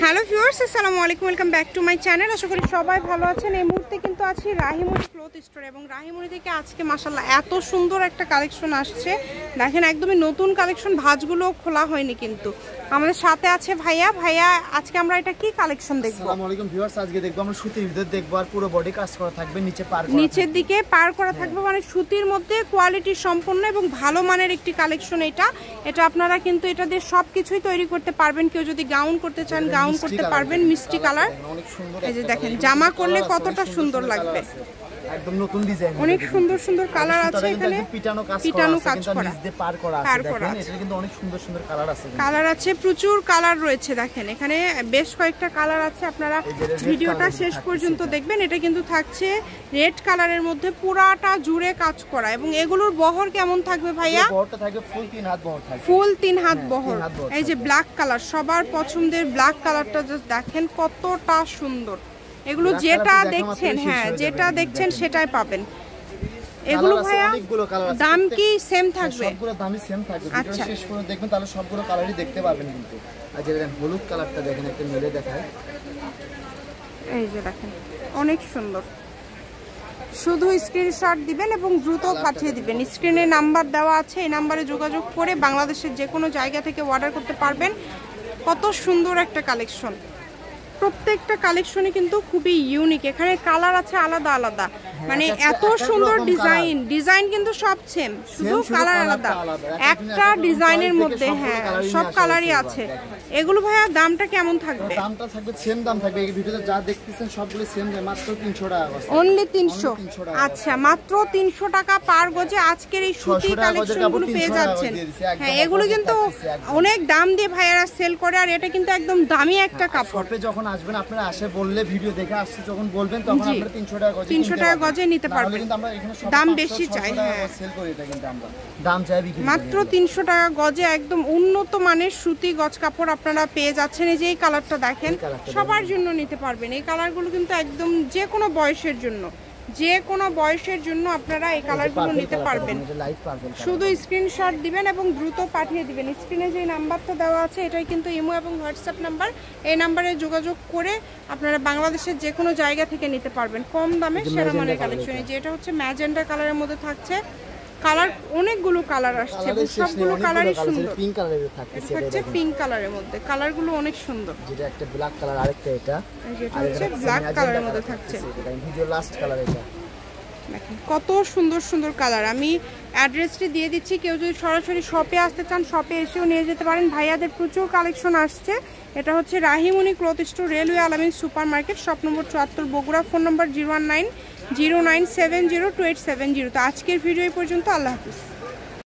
Hello viewers, আসসালামু আলাইকুম, welcome back to my channel. আশা করি সবাই ভালো আছেন। এই মুহূর্তে কিন্তু আছি রাহিমণি ক্লথ স্টোরে এবং রাহিমণি থেকে আজকে মাশাআল্লাহ এত সুন্দর একটা কালেকশন আসছে। দেখেন একদমই নতুন কালেকশন, ভাঁজগুলো খোলা হয়নি কিন্তু। আমাদের সাথে আছে ভাইয়া। ভাইয়া, আজকে আমরা এটা কি কালেকশন দেখব? আসসালামু আলাইকুম ভিউয়ার্স, আজকে দেখব আমরা সুতির ভিতর দেখব আর পুরো বডি কাজ করা থাকবে, নিচে পার করা, নিচের দিকে পার করা থাকবে, মানে সুতির মধ্যে কোয়ালিটি সম্পন্ন এবং ভালো মানের একটি কালেকশন। এটা আপনারা কিন্তু এটা দিয়ে সবকিছুই তৈরি করতে পারবেন। কেউ যদি গাউন করতে চান গাউন করতে পারবেন। মিষ্টি কালার, এই যে দেখেন জামা করলে কতটা সুন্দর লাগবে। একদম নতুন ডিজাইন, অনেক সুন্দর সুন্দর কালার আছে এখানে, পিটানো কাজ করা, নিচ দিয়ে পার করা আছে। দেখেন এটা কিন্তু অনেক সুন্দর সুন্দর কালার আছে, প্রচুর কালার রয়েছে। দেখেন এখানে বেশ কয়েকটা কালার আছে, আপনারা ভিডিওটা শেষ পর্যন্ত দেখবেন। এটা কিন্তু থাকছে রেড কালারের মধ্যে, পুরাটা জুড়ে কাজ করা। এবং এগুলোর বহর কেমন থাকবে ভাইয়া? বহরটা থাকবে ফুল 3 হাত বহর থাকবে, ফুল 3 হাত বহর। এই যে ব্ল্যাক কালার, সবার পছন্দের ব্ল্যাক কালারটা জাস্ট দেখেন কতটা সুন্দর। এগুলো যেটা দেখছেন, হ্যাঁ যেটা দেখছেন সেটাই পাবেন। এগুলো ভাইয়া দাম কি সেম থাকবে? সবগুলো দামই সেম থাকবে। ভিডিও শেষ করে দেখবেন তাহলে সবগুলো কালারই দেখতে পাবেন কিন্তু। আর যে হলুদ কালারটা দেখেন, একটা মিলে দেখায়, এই যে দেখেন অনেক সুন্দর। শুধু স্ক্রিনশট দিবেন এবং দ্রুত পাঠিয়ে দিবেন। স্ক্রিনে নাম্বার দেওয়া আছে, এই নাম্বারে যোগাযোগ করে বাংলাদেশের যে কোনো জায়গা থেকে অর্ডার করতে পারবেন। কত সুন্দর একটা কালেকশন, প্রত্যেকটা কালেকশনই কিন্তু খুবই ইউনিক। এখানে কালার আছে আলাদা আলাদা, মানে এত সুন্দর ডিজাইন কিন্তু সব সেম, শুধু কালার আলাদা। একটা ডিজাইনের মধ্যে হ্যাঁ সব কালারই আছে। এগুলো ভাইয়া দামটা কেমন থাকবে? দামটা থাকবে সেম দাম থাকবে। এই ভিডিওতে যা দেখতেছেন সবগুলো সেম, মাত্র 300 টাকা। অনলি 300? আচ্ছা, মাত্র 300 টাকা পার গজে আজকের এই সুতি কালেকশনগুলো পেয়ে যাচ্ছেন। হ্যাঁ এগুলো কিন্তু অনেক দাম দিয়ে ভাইয়ারা সেল করে, আর এটা কিন্তু একদম দামি একটা কাপড়। যখন আসবেন আপনারা আসে বললে, ভিডিও দেখে আসছে যখন বলবেন, তখন আপনারা 300 টাকা গজে নিতে পারবেন। দাম বেশি চাই, হ্যাঁ সেল করি এটা, কিন্তু আমরা দাম চাই বিক্রি মাত্র 300 টাকা গজে একদম উন্নত মানের সুতি গজ কাপড় আপনারা পেয়ে যাচ্ছেন। এই যে এই কালারটা দেখেন, সবার জন্য নিতে পারবেন। এই কালারগুলো কিন্তু একদম যে কোনো বয়সের জন্য, যে কোনো বয়সের জন্য আপনারা এই কালারগুলো নিতে পারবেন। শুধু স্ক্রিনশট দিবেন এবং দ্রুত পাঠিয়ে দিবেন। স্ক্রিনে যে নাম্বারটা দেওয়া আছে এটাই কিন্তু ইমো এবং হোয়াটসঅ্যাপ নাম্বার। এই নাম্বারে যোগাযোগ করে আপনারা বাংলাদেশের যে কোনো জায়গা থেকে নিতে পারবেন কম দামে সেরা মানের কালেকশন। যেটা হচ্ছে ম্যাজেন্ডা কালারের মধ্যে থাকছে। কালার অনেকগুলো কালার আসছে, সবগুলো কালারই সুন্দর। পিঙ্ক কালারের থাকছে, পিঙ্ক কালারের মধ্যে কালারগুলো অনেক সুন্দর। যেটা একটা ব্ল্যাক কালার, আরেকটা এটা, যেটা হচ্ছে ব্ল্যাক কালারের মধ্যে থাকছে। ভিডিও লাস্ট কালার এটা দেখেন কত সুন্দর সুন্দর কালার। আমি অ্যাড্রেসটি দিয়ে দিচ্ছি, কেউ যদি সরাসরি শপে আসতে চান শপে এসেও নিয়ে যেতে পারেন। ভাইয়াদের প্রচুর কালেকশন আসছে। এটা হচ্ছে রাহিমণি ক্লথ স্টোর, রেলওয়ে আলামিন super market, shop number 74, Bogura. Phone নম্বর 01909702870। তো আজকের ভিডিও এই পর্যন্ত। আল্লাহ হাফিজ।